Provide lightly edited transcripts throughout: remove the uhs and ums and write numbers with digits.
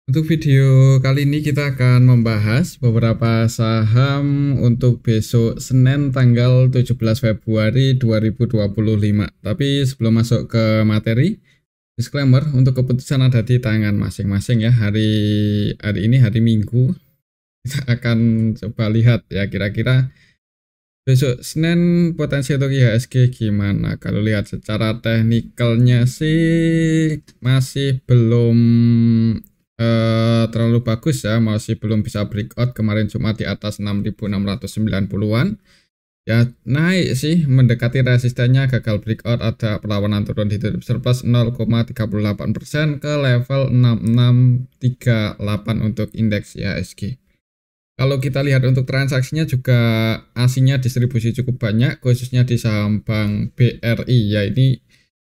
Untuk video kali ini kita akan membahas beberapa saham untuk besok Senin tanggal 17 Februari 2025. Tapi sebelum masuk ke materi, disclaimer untuk keputusan ada di tangan masing-masing ya. Hari ini hari Minggu. Kita akan coba lihat ya kira-kira besok Senin potensi untuk IHSG gimana. Kalau lihat secara teknikalnya sih masih belum terlalu bagus ya, masih belum bisa breakout. Kemarin Jumat di atas 6.690-an ya, naik sih mendekati resistennya, gagal breakout, ada perlawanan turun di tutup surplus 0,38% ke level 6638 untuk indeks IHSG. Kalau kita lihat untuk transaksinya juga asingnya distribusi cukup banyak, khususnya di saham Bank BRI ya. Ini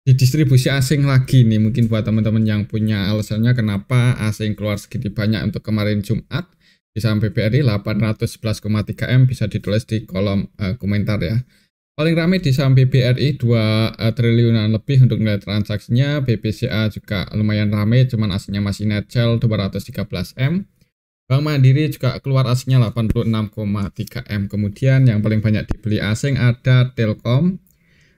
di distribusi asing lagi nih, mungkin buat teman-teman yang punya alasannya kenapa asing keluar segitu banyak untuk kemarin Jumat di saham BBRI 811,3 M, bisa ditulis di kolom komentar ya. Paling ramai di saham BBRI 2 triliunan lebih untuk nilai transaksinya. BBCA juga lumayan ramai, cuman asingnya masih net sell 213 M. Bank Mandiri juga keluar asingnya 86,3 M. Kemudian yang paling banyak dibeli asing ada Telkom,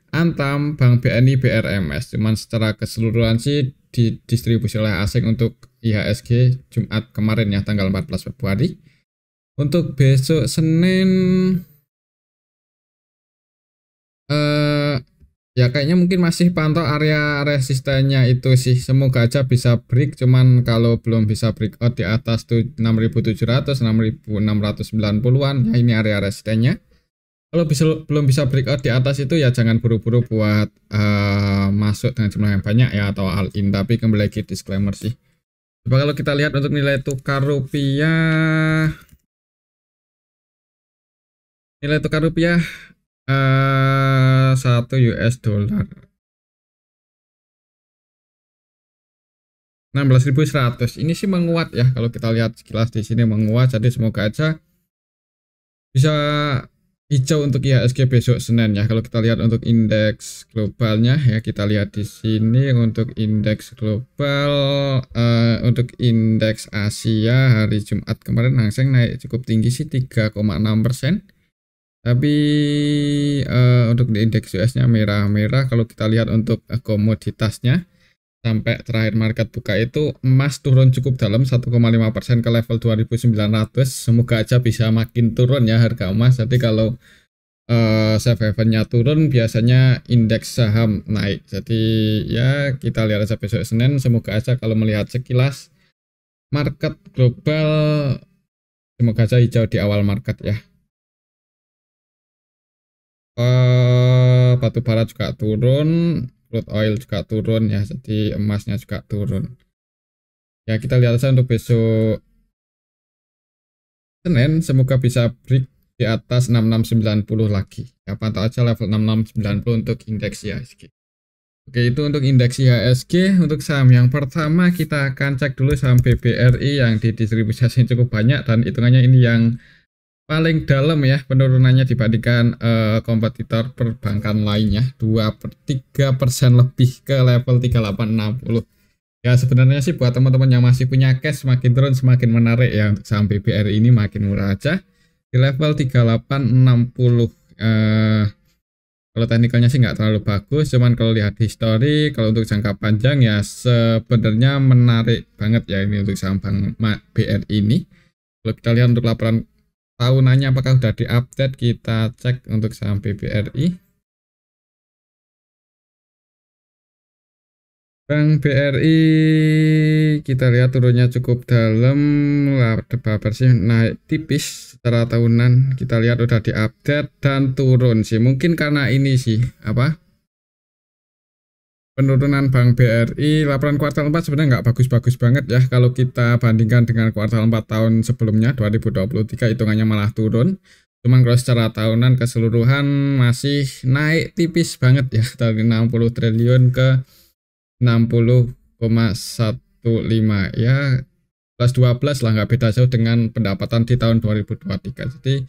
Antam, Bank BNI, BRMS. Cuman secara keseluruhan sih didistribusi oleh asing untuk IHSG Jumat kemarin ya, tanggal 14 Februari. Untuk besok Senin ya kayaknya mungkin masih pantau area resistennya itu sih. Semoga aja bisa break, cuman kalau belum bisa breakout di atas tuh 6.700, 6.690-an ya, ini area resistennya. Kalau belum bisa breakout di atas itu ya jangan buru-buru buat masuk dengan jumlah yang banyak ya, atau all in. Tapi kembali lagi disclaimer sih. Coba kalau kita lihat untuk nilai tukar rupiah, nilai tukar rupiah 1 US dollar 16.100 ini sih menguat ya. Kalau kita lihat sekilas di sini menguat, jadi semoga aja bisa hijau untuk IHSG besok Senin ya. Kalau kita lihat untuk indeks globalnya ya, kita lihat di sini untuk indeks global, untuk indeks Asia hari Jumat kemarin Hang Seng naik cukup tinggi sih 3,6%. Tapi untuk di indeks US-nya merah-merah. Kalau kita lihat untuk komoditasnya, sampai terakhir market buka itu emas turun cukup dalam 1,5% ke level 2.900. Semoga aja bisa makin turun ya harga emas. Jadi kalau safe haven-nya turun, biasanya indeks saham naik. Jadi ya kita lihat aja besok Senin. Semoga aja kalau melihat sekilas market global, semoga aja hijau di awal market ya. Batu bara juga turun, crude oil juga turun ya, jadi emasnya juga turun. Ya kita lihat aja untuk besok Senin, semoga bisa break di atas 6690 lagi. Ya pantau aja level 6690 untuk indeks IHSG. Oke, itu untuk indeks IHSG. Untuk saham yang pertama kita akan cek dulu saham BBRI yang didistribusikan cukup banyak, dan hitungannya ini yang paling dalam ya penurunannya dibandingkan kompetitor perbankan lainnya, 2/3% lebih ke level 3860. Ya sebenarnya sih buat teman-teman yang masih punya cash, semakin turun semakin menarik ya. Untuk saham BBRI ini makin murah aja di level 3860. Kalau teknikalnya sih nggak terlalu bagus, cuman kalau lihat histori, kalau untuk jangka panjang ya sebenarnya menarik banget ya ini untuk saham Bank BRI ini. Kalau kita lihat untuk laporan tahunannya apakah sudah diupdate, kita cek untuk saham BBRI. Bank BRI kita lihat turunnya cukup dalam, laba bersih naik tipis secara tahunan. Kita lihat udah diupdate dan turun sih, mungkin karena ini sih apa, penurunan Bank BRI. Laporan kuartal 4 sebenarnya nggak bagus-bagus banget ya. Kalau kita bandingkan dengan kuartal 4 tahun sebelumnya 2023, hitungannya malah turun. Cuman kalau secara tahunan keseluruhan masih naik tipis banget ya, dari 60 triliun ke 60,15 ya, plus 12 lah, nggak beda jauh dengan pendapatan di tahun 2023. Jadi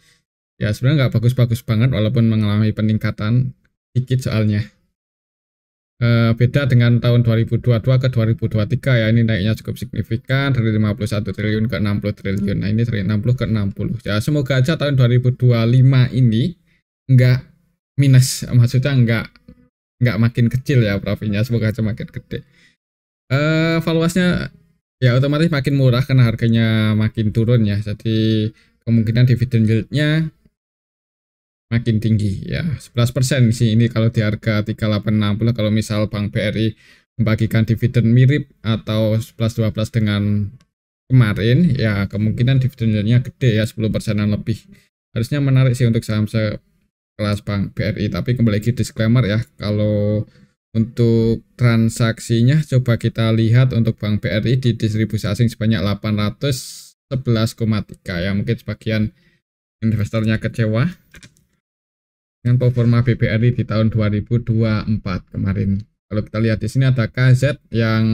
ya sebenarnya nggak bagus-bagus banget, walaupun mengalami peningkatan dikit soalnya. Beda dengan tahun 2022 ke 2023 ya, ini naiknya cukup signifikan dari 51 triliun ke 60 triliun. Nah ini dari 60 ke 60 ya, semoga aja tahun 2025 ini enggak minus, maksudnya enggak makin kecil ya profitnya, semoga aja makin gede. Valuasinya ya otomatis makin murah karena harganya makin turun ya, jadi kemungkinan dividen yieldnya makin tinggi ya, 11% sih ini kalau di harga 3860. Kalau misal Bank BRI membagikan dividen mirip atau 11-12 dengan kemarin ya, kemungkinan dividennya gede ya, 10%-an lebih. Harusnya menarik sih untuk saham sekelas Bank BRI. Tapi kembali lagi disclaimer ya, kalau untuk transaksinya coba kita lihat untuk Bank BRI di distribusi asing sebanyak 811,3 ya, mungkin sebagian investornya kecewa dengan performa BBRI di tahun 2024 kemarin. Kalau kita lihat di sini ada KZ yang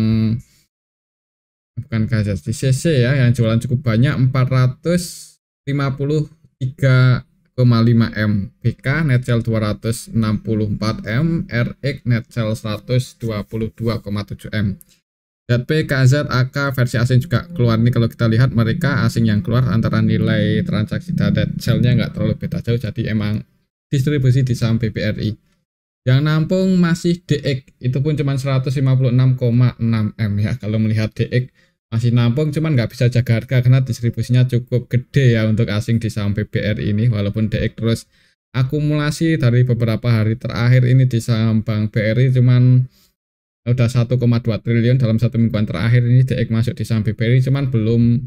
bukan KZ, di CC ya, yang jualan cukup banyak 453,5 M, BK net sell 264 M, RX net sell 122,7 M. ZP, KZ, AK versi asing juga keluar nih. Kalau kita lihat mereka asing yang keluar antara nilai transaksi dan net sell-nya nggak terlalu beda jauh, jadi emang distribusi di saham BBRI. Yang nampung masih DX, itu pun cuma 156,6 M ya. Kalau melihat DX masih nampung, cuman nggak bisa jaga harga karena distribusinya cukup gede ya untuk asing di saham BBRI ini. Walaupun DX terus akumulasi dari beberapa hari terakhir ini di saham Bank BRI cuman udah 1,2 triliun dalam satu mingguan terakhir ini DX masuk di saham BBRI, cuman belum,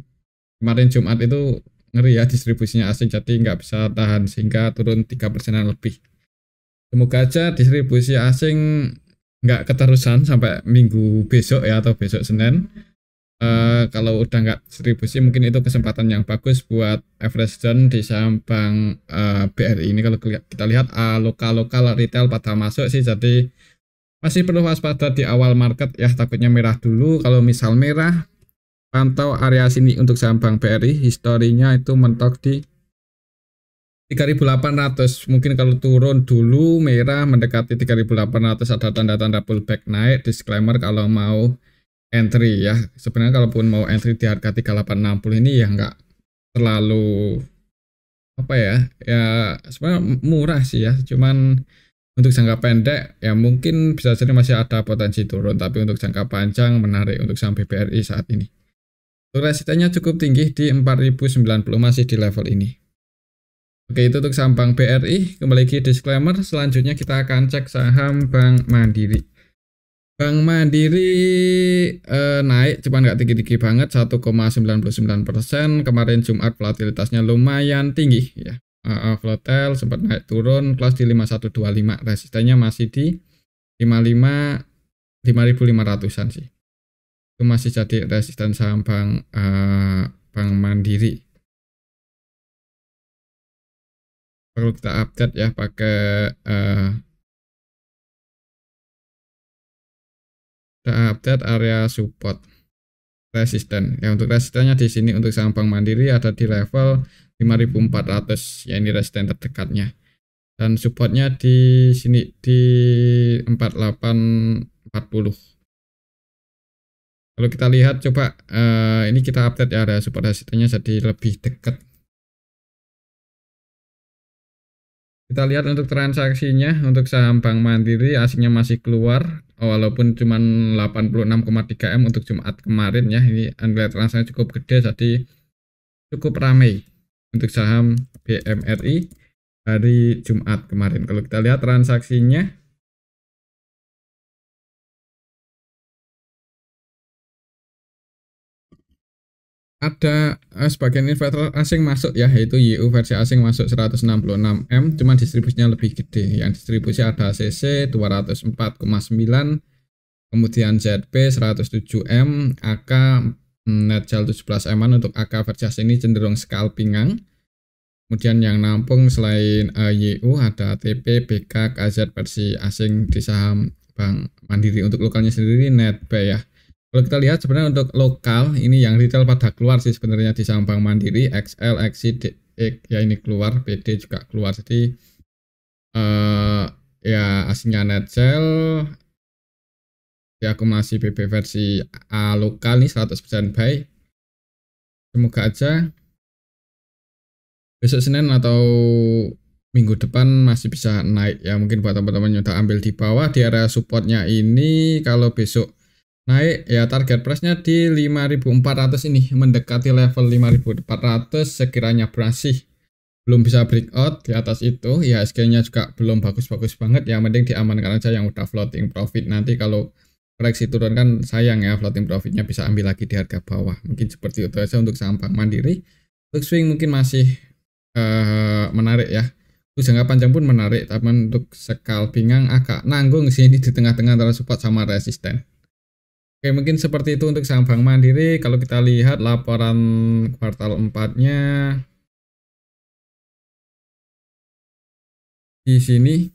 kemarin Jumat itu ngeri ya distribusinya asing, jadi nggak bisa tahan sehingga turun 3%-an lebih. Semoga aja distribusi asing nggak keterusan sampai minggu besok ya, atau besok Senin. Kalau udah nggak distribusi mungkin itu kesempatan yang bagus buat average down di saham Bank BRI ini. Kalau kita lihat lokal retail pada masuk sih, jadi masih perlu waspada di awal market ya, takutnya merah dulu. Kalau misal merah, pantau area sini untuk saham Bank BRI, historinya itu mentok di 3.800. Mungkin kalau turun dulu merah mendekati 3.800 ada tanda-tanda pullback naik. Disclaimer kalau mau entry ya, sebenarnya kalaupun mau entry di harga 3860 ini ya nggak terlalu apa ya, sebenarnya murah sih ya, cuman untuk jangka pendek ya mungkin bisa jadi masih ada potensi turun, tapi untuk jangka panjang menarik untuk saham BBRI saat ini. Untuk resistennya cukup tinggi di 4090, masih di level ini. Oke, itu untuk saham Bank BRI. Kembali lagi disclaimer, selanjutnya kita akan cek saham Bank Mandiri. Bank Mandiri naik, cuman nggak tinggi-tinggi banget, 1,99%. Kemarin Jumat volatilitasnya lumayan tinggi ya. Flotel sempat naik turun, close di 5125, resistennya masih di 5.500-an sih. Itu masih jadi resisten saham Bank Mandiri. Perlu kita update ya pakai kita update area support resisten. Ya untuk resistennya di sini untuk saham Bank Mandiri ada di level 5.400 ya, ini resisten terdekatnya. Dan supportnya di sini di 4840. Kalau kita lihat coba ini kita update ya area support resistennya jadi lebih dekat. Kita lihat untuk transaksinya untuk saham Bank Mandiri asingnya masih keluar walaupun cuma 86,3 M untuk Jumat kemarin ya. Ini nilai transaksinya cukup gede, jadi cukup ramai untuk saham BMRI hari Jumat kemarin. Kalau kita lihat transaksinya ada sebagian investor asing masuk ya, yaitu YU versi asing masuk 166 M, cuman distribusinya lebih gede. Yang distribusi ada CC 204,9, kemudian ZP 107 M, AK net sell 17 M. Untuk AK versi asing ini cenderung scalpingan. Kemudian yang nampung selain YU ada TP, BK, KZ versi asing di saham Bank Mandiri. Untuk lokalnya sendiri netbuy ya. Kalau kita lihat sebenarnya untuk lokal ini yang retail pada keluar sih sebenarnya di saham Bank Mandiri, XL, XC, DX ya ini keluar, BD juga keluar. Jadi ya asingnya net sell, akumulasi BB versi A lokal nih 100% buy. Semoga aja besok Senin atau minggu depan masih bisa naik ya. Mungkin buat teman-teman yang udah ambil di bawah di area supportnya ini, kalau besok naik ya target price-nya di 5.400 ini, mendekati level 5.400 sekiranya berhasil. Belum bisa breakout di atas itu, ya SG-nya juga belum bagus-bagus banget ya, mending diamankan aja yang udah floating profit. Nanti kalau koreksi turun kan sayang ya, floating profitnya bisa ambil lagi di harga bawah. Mungkin seperti itu aja untuk saham Bank Mandiri. Untuk swing mungkin masih menarik ya. Untuk jangka panjang pun menarik, tapi untuk scalping agak nanggung sih ini di tengah-tengah antara support sama resisten. Oke, mungkin seperti itu untuk saham Bank Mandiri. Kalau kita lihat laporan kuartal 4-nya di sini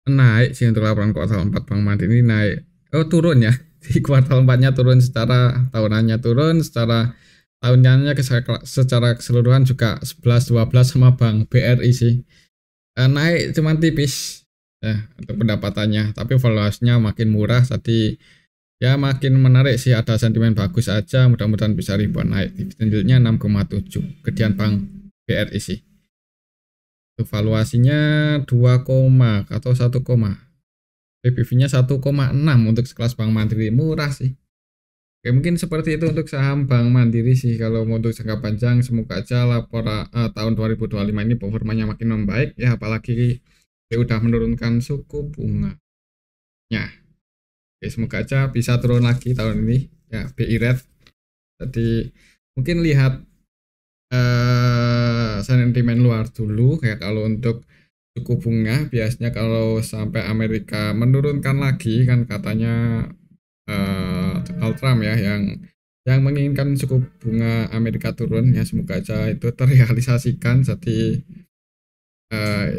naik sih untuk laporan kuartal 4 Bank Mandiri naik. Oh, turun ya. Di kuartal 4-nya turun, secara tahunannya turun, secara tahunannya secara keseluruhan juga 11 12 sama Bank BRI sih. Naik cuma tipis ya untuk pendapatannya, tapi valuasinya makin murah tadi. Ya makin menarik sih, ada sentimen bagus aja, mudah-mudahan bisa rebound naik. Dividend yield-nya 6,7, gedean Bank BRI sih. Untuk valuasinya 2, atau 1, PBV-nya 1,6 untuk sekelas Bank Mandiri, murah sih. Oke, mungkin seperti itu untuk saham Bank Mandiri sih. Kalau mau untuk jangka panjang, semoga aja laporan tahun 2025 ini performanya makin membaik ya, apalagi dia udah menurunkan suku bunga. Ya. Oke, semoga aja bisa turun lagi tahun ini ya BI rate. Jadi mungkin lihat sentimen luar dulu, kayak kalau untuk suku bunga biasanya kalau sampai Amerika menurunkan lagi kan katanya Donald Trump ya yang menginginkan suku bunga Amerika turun ya, semoga aja itu terrealisasikan. Jadi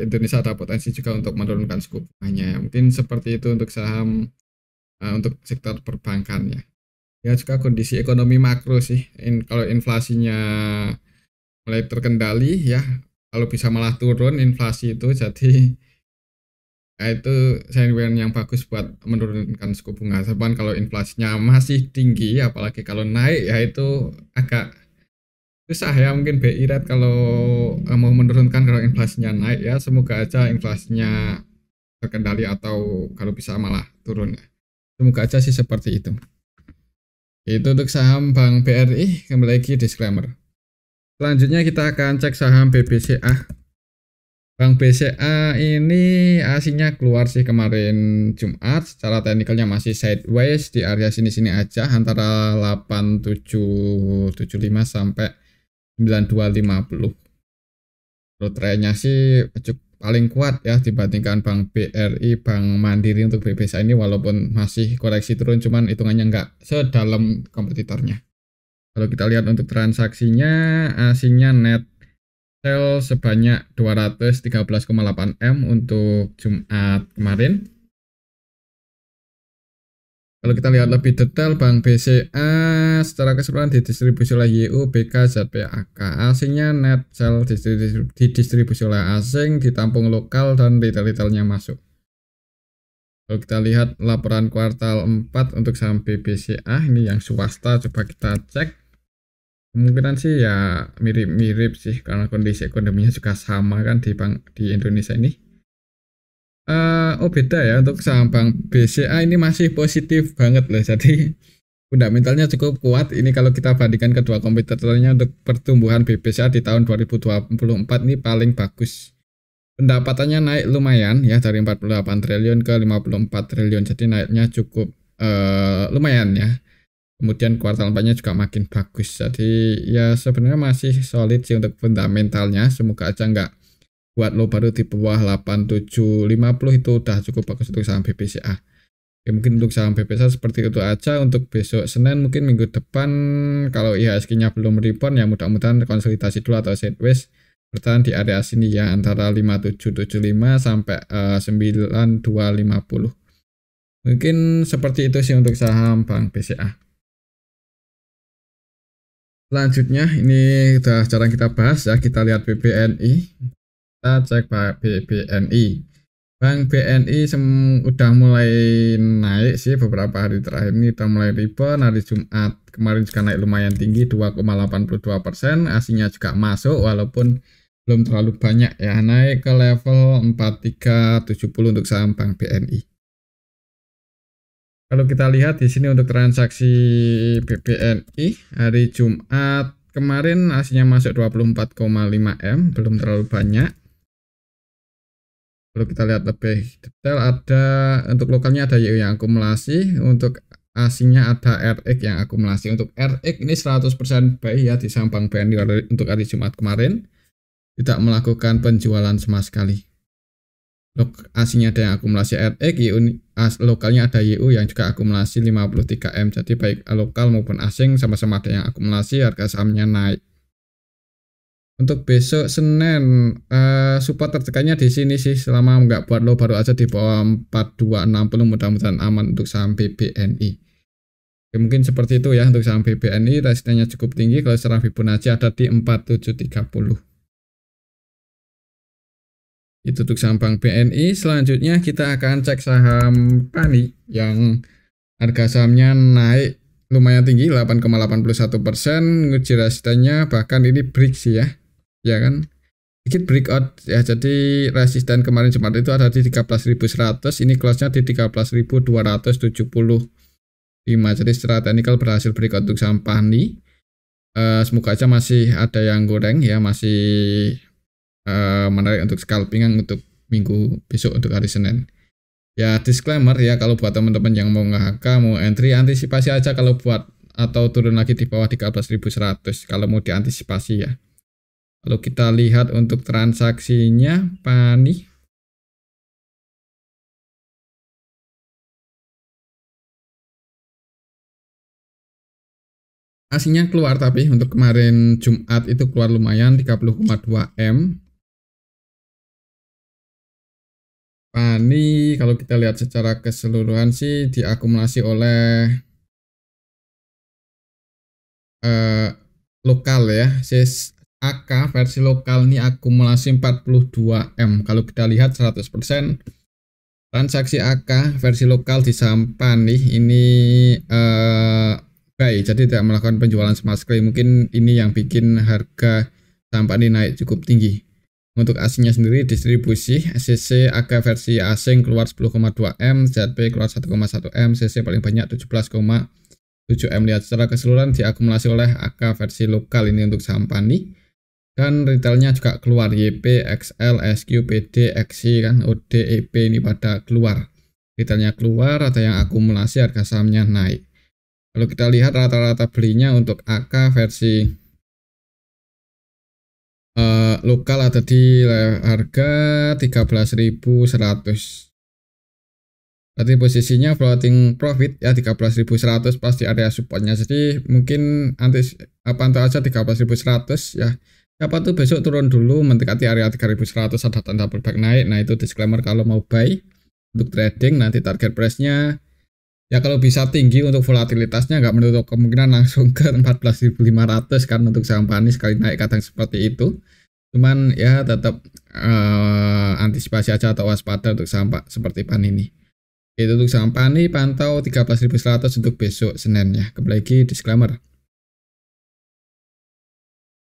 Indonesia ada potensi juga untuk menurunkan suku bunganya. Mungkin seperti itu untuk saham untuk sektor perbankan ya. Ya juga kondisi ekonomi makro sih. Kalau inflasinya mulai terkendali ya, kalau bisa malah turun inflasi itu, jadi ya itu sentimen yang bagus buat menurunkan suku bunga. Sebab kalau inflasinya masih tinggi, apalagi kalau naik ya itu agak susah ya. Mungkin BI rate kalau mau menurunkan kalau inflasinya naik ya, semoga aja inflasinya terkendali atau kalau bisa malah turun ya. Semoga aja sih seperti itu. Itu untuk saham Bank BRI. Kembali lagi disclaimer. Selanjutnya kita akan cek saham BBCA. Bank BCA ini aslinya keluar sih kemarin Jumat. Secara teknikalnya masih sideways di area sini-sini aja, antara 8775 sampai 9250. Kalau trennya sih paling kuat ya dibandingkan Bank BRI, Bank Mandiri untuk BBCA ini, walaupun masih koreksi turun, cuman hitungannya nggak sedalam kompetitornya. Kalau kita lihat untuk transaksinya, aslinya net sell sebanyak 213,8 M untuk Jumat kemarin. Kalau kita lihat lebih detail, Bank BCA secara keseluruhan didistribusi oleh YU, BK, ZPAK. Asingnya net sell didistribusi oleh asing, ditampung lokal, dan retail-retailnya masuk. Kalau kita lihat laporan kuartal 4 untuk saham BBCA, ini yang swasta, coba kita cek. Kemungkinan sih ya mirip-mirip sih, karena kondisi ekonominya juga sama kan di Indonesia ini. Oh beda ya, untuk saham Bank BCA ini masih positif banget loh. Jadi fundamentalnya cukup kuat. Ini kalau kita bandingkan kedua kompetitornya, untuk pertumbuhan BBCA di tahun 2024 ini paling bagus. Pendapatannya naik lumayan ya, dari 48 triliun ke 54 triliun. Jadi naiknya cukup lumayan ya. Kemudian kuartal 4-nya juga makin bagus. Jadi ya sebenarnya masih solid sih untuk fundamentalnya. Semoga aja nggak buat low baru di bawah 8750, itu udah cukup bagus untuk saham BBCA. Ya, mungkin untuk saham BBCA seperti itu aja. Untuk besok Senin, mungkin minggu depan kalau IHSG-nya belum rebound ya mudah-mudahan konsolidasi dulu atau sideways, bertahan di area sini ya, antara 5775 sampai 9250. Mungkin seperti itu sih untuk saham Bank BCA. Selanjutnya ini udah jarang kita bahas ya, kita lihat BBNI. Kita cek BBNI. Bank BNI udah mulai naik sih beberapa hari terakhir ini, udah mulai rebound. Hari Jumat kemarin juga naik lumayan tinggi 2,82%. Aslinya juga masuk walaupun belum terlalu banyak ya, naik ke level 4370 untuk saham Bank BNI. Kalau kita lihat di sini untuk transaksi BBNI hari Jumat kemarin aslinya masuk 24,5 M, belum terlalu banyak. Kalau kita lihat lebih detail, ada untuk lokalnya ada YU yang akumulasi, untuk asingnya ada RX yang akumulasi. Untuk RX ini 100% buy ya di saham Bank BNI untuk hari Jumat kemarin, tidak melakukan penjualan sama sekali. Asingnya ada yang akumulasi RX, lokalnya ada YU yang juga akumulasi 53M. Jadi baik lokal maupun asing sama-sama ada yang akumulasi, harga sahamnya naik. Untuk besok Senin, support tertekannya di sini sih, selama nggak buat low baru aja di bawah 4260, mudah-mudahan aman untuk saham BBNI. Oke, mungkin seperti itu ya untuk saham BBNI, resistennya cukup tinggi, kalau secara Fibonacci ada di 4730. Itu untuk saham Bank BNI. Selanjutnya kita akan cek saham PANI yang harga sahamnya naik lumayan tinggi 8,81%, nguji resistennya bahkan ini break sih ya kan, sedikit breakout ya. Jadi resisten kemarin Jumat itu ada di 13.100, ini close-nya di 13.275. Jadi secara teknikal berhasil breakout untuk saham PANI. Semoga aja masih ada yang goreng ya, masih menarik untuk scalping untuk minggu besok untuk hari Senin. Ya disclaimer ya, kalau buat teman-teman yang mau nge-HK, mau entry, antisipasi aja kalau buat atau turun lagi di bawah 13.100 kalau mau diantisipasi ya. Kalau kita lihat untuk transaksinya PANI, aslinya keluar, tapi untuk kemarin Jumat itu keluar lumayan 30,2 M. PANI kalau kita lihat secara keseluruhan sih diakumulasi oleh lokal ya. AK versi lokal ini akumulasi 42 M. Kalau kita lihat 100% transaksi AK versi lokal di saham PANI ini buy, jadi tidak melakukan penjualan sama sekali. Mungkin ini yang bikin harga saham PANI naik cukup tinggi. Untuk asingnya sendiri distribusi, CC AK versi asing keluar 10,2 M, ZP keluar 1,1 M, CC paling banyak 17,7 M. Lihat secara keseluruhan diakumulasi oleh AK versi lokal ini untuk saham PANI. Dan retailnya juga keluar, YP, XL, SQ, PD, XI kan, OD, EP ini pada keluar. Retailnya keluar, ada yang akumulasi, harga sahamnya naik. Kalau kita lihat rata-rata belinya untuk AK versi lokal ada di harga 13.100. Berarti posisinya floating profit ya 13.100 pas di area supportnya. Jadi mungkin pantau aja 13.100 ya. Siapa tuh besok turun dulu mendekati area 3.100 ada tanda pullback naik. Nah itu disclaimer kalau mau buy untuk trading, nanti target price-nya ya kalau bisa tinggi untuk volatilitasnya, nggak menutup kemungkinan langsung ke 14.500 kan untuk saham PANI sekali naik kadang seperti itu. Cuman ya tetap antisipasi aja atau waspada untuk saham seperti PANI ini. Itu untuk saham PANI pantau 13.100 untuk besok Senin ya. Kembali lagi disclaimer.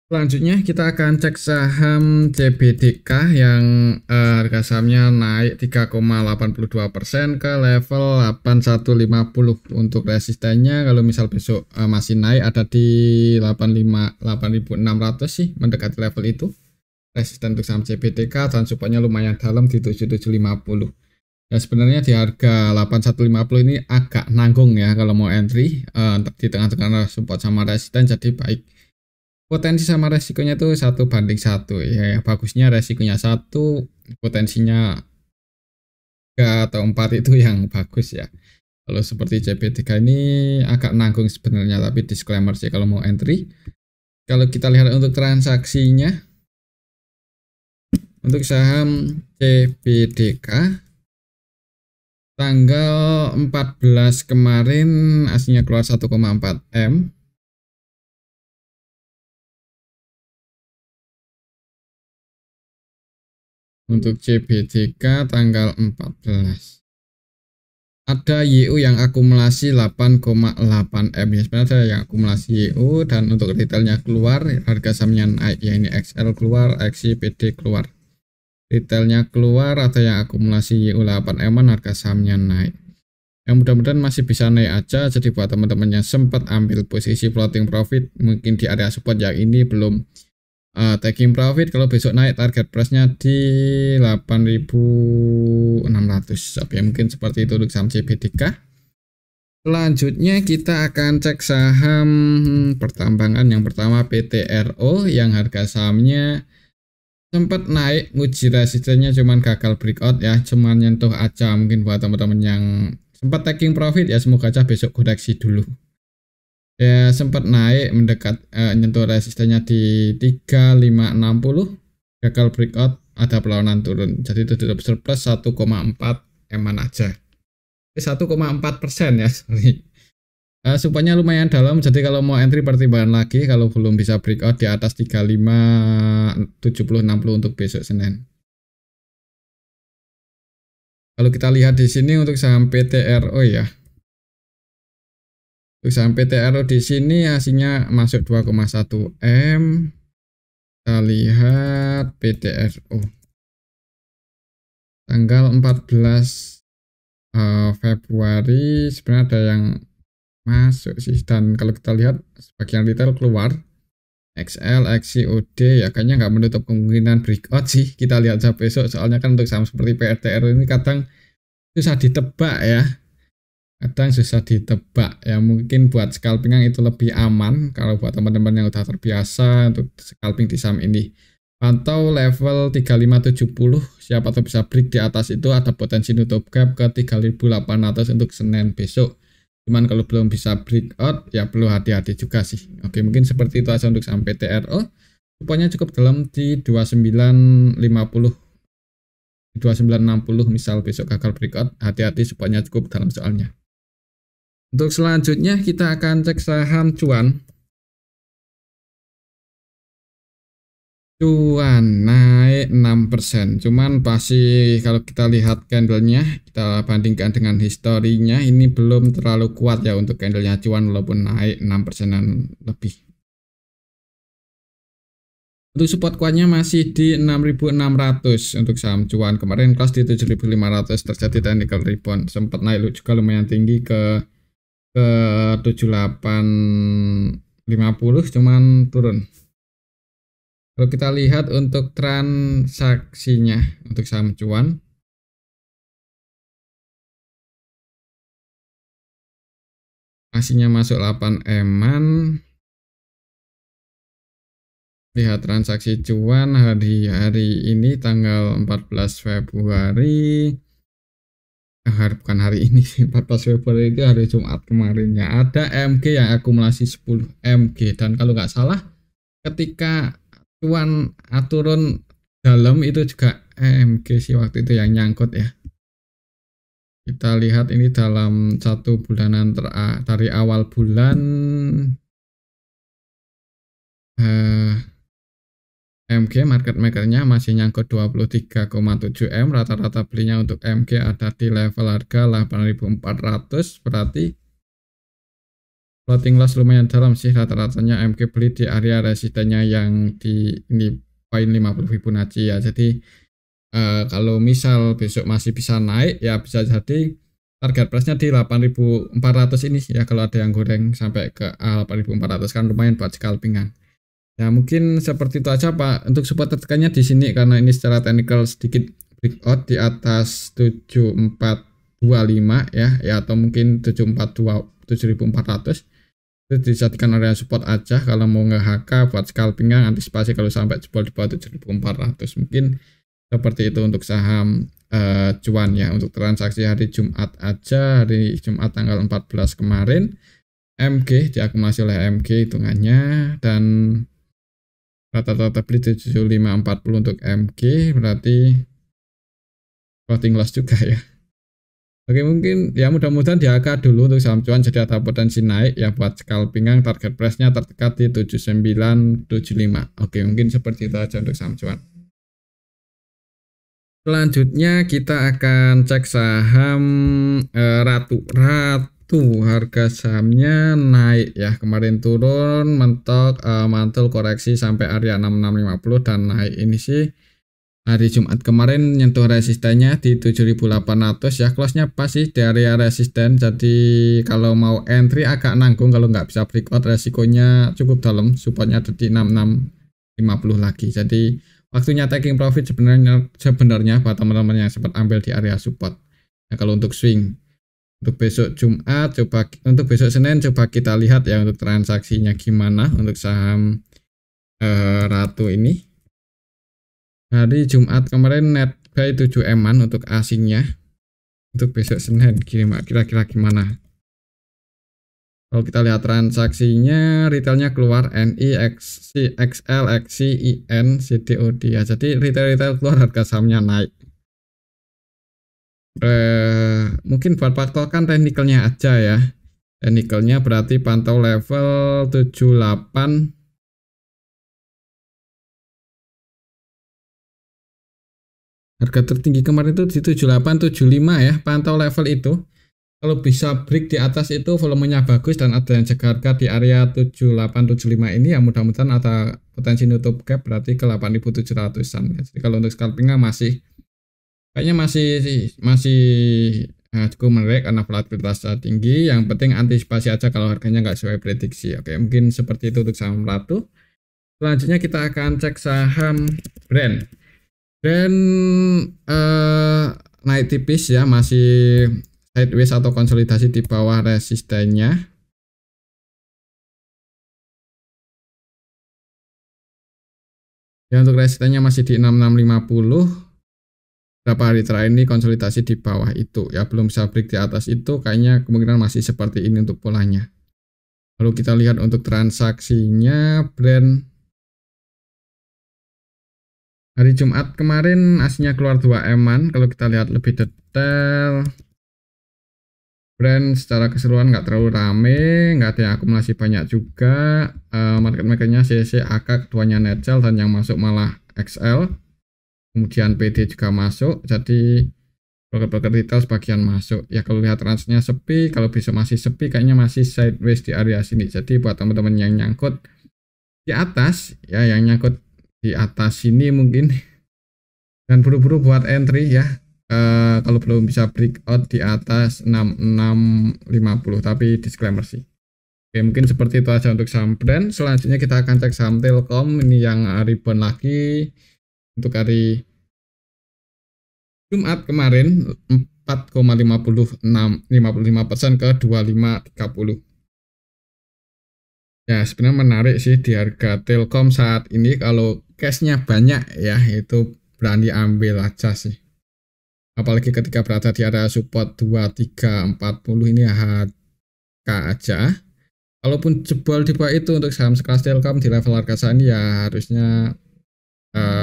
Selanjutnya kita akan cek saham CBDK yang harga sahamnya naik 3,82% ke level 8150. Untuk resistennya kalau misal besok masih naik ada di 8.600 sih, mendekati level itu. Resisten untuk saham CBDK dan supportnya lumayan dalam di 7750. Ya sebenarnya di harga 8150 ini agak nanggung ya kalau mau entry, di tengah-tengah support sama resisten, jadi baik. Potensi sama resikonya tuh 1 banding 1 ya. Bagusnya resikonya 1, potensinya 3 atau 4 itu yang bagus ya. Kalau seperti CBDK ini agak nanggung sebenarnya, tapi disclaimer sih kalau mau entry. Kalau kita lihat untuk transaksinya, untuk saham CBDK tanggal 14 kemarin aslinya keluar 1,4 M. Untuk CBDK tanggal 14. Ada YU yang akumulasi 8,8 M ya, sebenarnya ada yang akumulasi YU, dan untuk retailnya keluar harga sahamnya naik ya, ini XL keluar, XI, PD keluar. Retailnya keluar, ada yang akumulasi YU 8 M, harga sahamnya naik. Yang mudah-mudahan masih bisa naik aja. Jadi buat teman-teman yang sempat ambil posisi floating profit mungkin di area support yang ini belum taking profit, kalau besok naik target price-nya di 8.600. Oke, mungkin seperti itu untuk saham CBDK. Selanjutnya kita akan cek saham pertambangan. Yang pertama PTRO yang harga sahamnya sempat naik, nguji resistennya cuman gagal breakout ya, cuman nyentuh aja. Mungkin buat teman-teman yang sempat taking profit ya, semoga aja besok koreksi dulu. Ya sempat naik mendekat nyentuh resistennya di 3560, gagal breakout, ada perlawanan turun, jadi tutup surplus 1,4 eman aja, 1,4% ya, sorry. Supaya lumayan dalam, jadi kalau mau entry pertimbangan lagi kalau belum bisa breakout di atas 3570-60 untuk besok Senin. Kalau kita lihat di sini untuk saham PTRO ya, untuk saham PTRO di sini hasilnya masuk 2,1 M. Kita lihat PTRO tanggal 14 Februari sebenarnya ada yang masuk sih, dan kalau kita lihat sebagian retail keluar XL, XI, OD ya, kayaknya nggak menutup kemungkinan breakout sih. Kita lihat aja besok, soalnya kan untuk saham seperti PTRO ini kadang susah ditebak ya. Kadang susah ditebak ya, mungkin buat scalping itu lebih aman kalau buat teman-teman yang udah terbiasa untuk scalping di saham ini. Pantau level 3570, siapa tahu bisa break di atas itu, ada potensi nutup gap ke 3800 untuk Senin besok. Cuman kalau belum bisa breakout ya perlu hati-hati juga sih. Oke, mungkin seperti itu aja untuk saham PTRO. Rupanya cukup dalam di 2950, 2960 misal besok gagal breakout, hati-hati supaya cukup dalam soalnya. Untuk selanjutnya kita akan cek saham cuan. Cuan naik 6%, cuman pasti kalau kita lihat candlenya, kita bandingkan dengan historinya, ini belum terlalu kuat ya untuk candlenya cuan walaupun naik 6%an lebih. Untuk support kuatnya masih di 6.600 untuk saham cuan. Kemarin close di 7.500, terjadi technical rebound, sempat naik juga lumayan tinggi ke 7850, cuman turun. Kalau kita lihat untuk transaksinya untuk saham cuan, hasilnya masuk 8 eman. Lihat transaksi cuan hari ini tanggal 14 Februari. Bukan hari ini, 14 Februari itu hari Jumat kemarinnya. Ada MG yang akumulasi 10 MG, dan kalau nggak salah ketika cuan turun dalam itu juga MG sih waktu itu yang nyangkut ya. Kita lihat ini dalam satu bulanan dari awal bulan MG market makernya masih nyangkut 23,7 M. Rata-rata belinya untuk MG ada di level harga 8.400, berarti floating loss lumayan dalam sih. Rata-ratanya MG beli di area resistennya yang di ini poin 50 Fibonacci ya. Jadi kalau misal besok masih bisa naik ya bisa jadi target price-nya di 8.400 ini ya, kalau ada yang goreng sampai ke 8.400 kan lumayan buat scalpingan. Ya mungkin seperti itu aja Pak. Untuk support tertekannya di sini karena ini secara technical sedikit breakout di atas 7425 ya atau mungkin 7400. Itu dijadikan area support aja kalau mau nge-HK buat scalpingan, antisipasi kalau sampai jebol di bawah 7400. Mungkin seperti itu untuk saham cuan ya. Untuk transaksi hari Jumat aja, hari Jumat tanggal 14 kemarin, MG diakumulasi oleh MG hitungannya, dan rata-rata beli 7540 untuk MG, berarti floating loss juga ya. Oke, mungkin ya mudah-mudahan di AK dulu untuk saham cuan, jadi ada potensi naik ya buat scalpingan. Target price-nya terdekat di 7975. Oke, mungkin seperti itu aja untuk saham cuan. Selanjutnya kita akan cek saham Ratu harga sahamnya naik ya, kemarin turun mentok mantul koreksi sampai area 6650 dan naik. Ini sih hari Jumat kemarin nyentuh resistennya di 7800 ya, close-nya pas sih di area resisten. Jadi kalau mau entry agak nanggung kalau nggak bisa breakout, resikonya cukup dalam, supportnya ada di 6650 lagi. Jadi waktunya taking profit sebenarnya buat teman-teman yang sempat ambil di area support. Nah, kalau untuk swing untuk besok Jumat, coba untuk besok Senin coba kita lihat ya untuk transaksinya gimana untuk saham Ratu ini. Hari Jumat kemarin net buy 7 eman untuk asingnya. Untuk besok Senin kira-kira gimana? Kalau kita lihat transaksinya, retailnya keluar NI, XC, XL, XC, IN, CDOD ya. Jadi retail keluar, harga sahamnya naik. Mungkin buat patokan teknikalnya aja ya. Teknikalnya berarti pantau level 78. Harga tertinggi kemarin itu di 7875 ya, pantau level itu. Kalau bisa break di atas itu volumenya bagus dan ada yang jaga harga di area 7875 ini ya, mudah-mudahan ada potensi nutup gap berarti ke 8700-an ya. Jadi kalau untuk scalpingnya kayaknya masih cukup menarik karena volatilitasnya tinggi. Yang penting antisipasi aja kalau harganya nggak sesuai prediksi. Oke, mungkin seperti itu untuk saham Ratu. Selanjutnya kita akan cek saham Brand. Brand naik tipis ya, masih sideways atau konsolidasi di bawah resistennya. Ya, untuk resistennya masih di 6650. Berapa hari terakhir ini konsolidasi di bawah itu ya, belum bisa break di atas itu, kayaknya kemungkinan masih seperti ini untuk polanya. Lalu kita lihat untuk transaksinya Brand hari Jumat kemarin aslinya keluar 2 eman. Kalau kita lihat lebih detail, Brand secara keseluruhan nggak terlalu rame, nggak ada yang akumulasi banyak juga. Market makernya CC, AK, keduanya net sell dan yang masuk malah XL. Kemudian PD juga masuk, jadi broker-broker retail sebagian masuk ya. Kalau lihat transnya sepi, kalau bisa masih sepi, kayaknya masih sideways di area sini. Jadi buat teman-teman yang nyangkut di atas ya, yang nyangkut di atas sini mungkin, dan buru-buru buat entry ya. Kalau belum bisa breakout di atas 6650, tapi disclaimer sih. Oke, mungkin seperti itu aja untuk saham Brand. Selanjutnya kita akan cek saham Telkom, ini yang rebound lagi untuk hari Jumat kemarin 4,55% ke 2530. Ya, sebenarnya menarik sih di harga Telkom saat ini. Kalau cashnya banyak ya, itu berani ambil aja sih. Apalagi ketika berada di area support 2340 ini HK aja. Kalaupun jebol di bawah itu untuk saham sekelas Telkom di level harga saat ini ya harusnya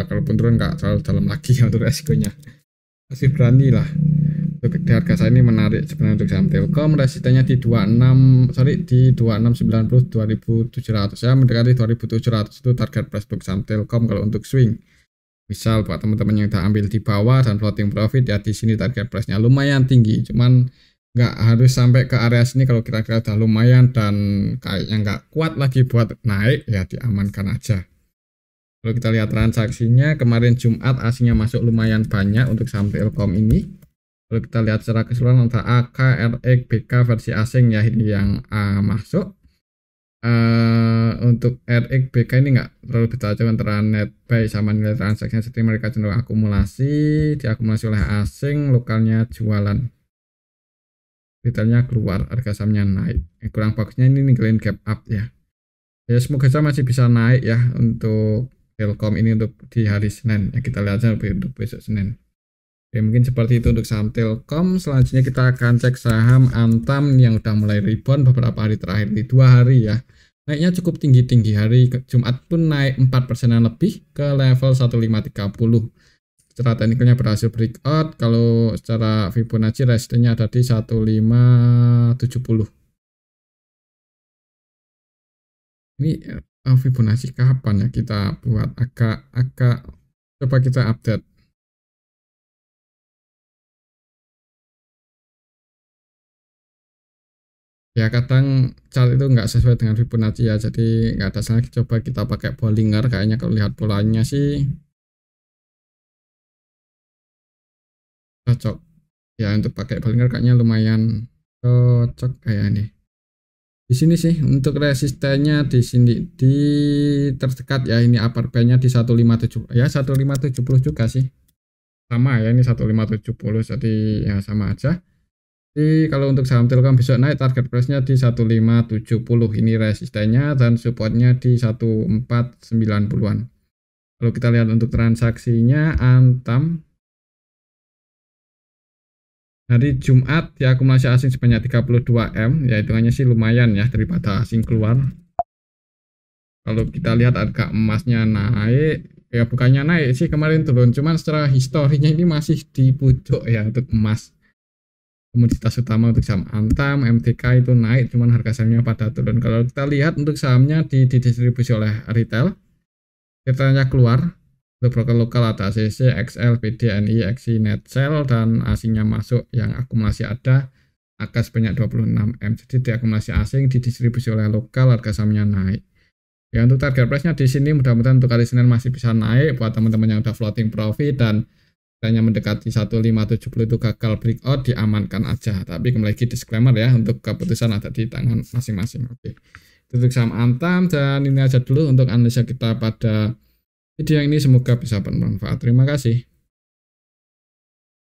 kalaupun turun nggak terlalu dalam lagi ya untuk resikonya. Masih berani lah. Untuk di harga saat ini menarik sebenarnya untuk saham Telkom. Resistennya di 2690 2700 ya, mendekati 2700 itu target price untuk saham Telkom kalau untuk swing. Misal buat teman-teman yang udah ambil di bawah dan floating profit ya, di sini target price-nya lumayan tinggi, cuman nggak harus sampai ke area sini. Kalau kira-kira udah lumayan dan kayaknya nggak kuat lagi buat naik ya, diamankan aja. Kalau kita lihat transaksinya kemarin Jumat aslinya masuk lumayan banyak untuk saham Telkom ini. Kalau kita lihat secara keseluruhan ada AK, RX, BK versi asing ya, ini yang masuk. Untuk RX, BK ini nggak terlalu bertajuk antara net buy sama nilai transaksinya, jadi mereka cenderung diakumulasi oleh asing, lokalnya jualan, retailnya keluar, harga sahamnya naik. Kurang bagusnya ini ninggalin gap up ya. Ya semoga saja masih bisa naik ya untuk Telkom ini untuk di hari Senin ya, kita lihat aja untuk besok Senin. Oke, mungkin seperti itu untuk saham Telkom. Selanjutnya kita akan cek saham Antam yang udah mulai rebound beberapa hari terakhir, di 2 hari ya. Naiknya cukup tinggi-tinggi, hari Jumat pun naik 4% lebih ke level 1530. Secara teknikalnya berhasil breakout. Kalau secara Fibonacci resistennya ada di 1570. Ini Fibonacci kapan ya kita buat, agak coba kita update. ya kadang chart itu nggak sesuai dengan Fibonacci ya, jadi nggak ada salahnya coba kita pakai Bollinger. Kayaknya kalau lihat polanya sih cocok ya, untuk pakai Bollinger kayaknya lumayan cocok kayak ini. Di sini sih untuk resistennya di sini di terdekat ya, ini upper bandnya di 157 ya, 1570 juga sih, sama ya, ini 1570, jadi ya sama aja. Jadi kalau untuk saham Telkom besok naik, target price-nya di 1570, ini resistennya, dan supportnya di 1490-an. Kalau kita lihat untuk transaksinya, Antam hari Jumat diakumulasi asing sebanyak 32 M, ya hitungannya sih lumayan ya daripada asing keluar. Kalau kita lihat harga emasnya naik, ya bukannya naik sih, kemarin turun, cuman secara historinya ini masih di pucuk ya untuk emas. Komoditas utama untuk saham Antam, MTK itu naik, cuman harga sahamnya pada turun. Kalau kita lihat untuk sahamnya didistribusi oleh retail, retailnya keluar. Untuk broker lokal ada ACC, XL, BDNI, XI, Netsel, dan asingnya masuk yang akumulasi ada angka sebanyak 26 M. Jadi diakumulasi asing didistribusi oleh lokal, harga sahamnya naik. Ya untuk target price-nya di sini mudah-mudahan untuk hari Senin masih bisa naik buat teman-teman yang udah floating profit, dan hanya mendekati 1570 itu gagal breakout, diamankan aja. Tapi kembali lagi disclaimer ya, untuk keputusan ada di tangan masing-masing. Oke, itu untuk saham Antam, dan ini aja dulu untuk analisa kita pada video ini, semoga bisa bermanfaat. Terima kasih.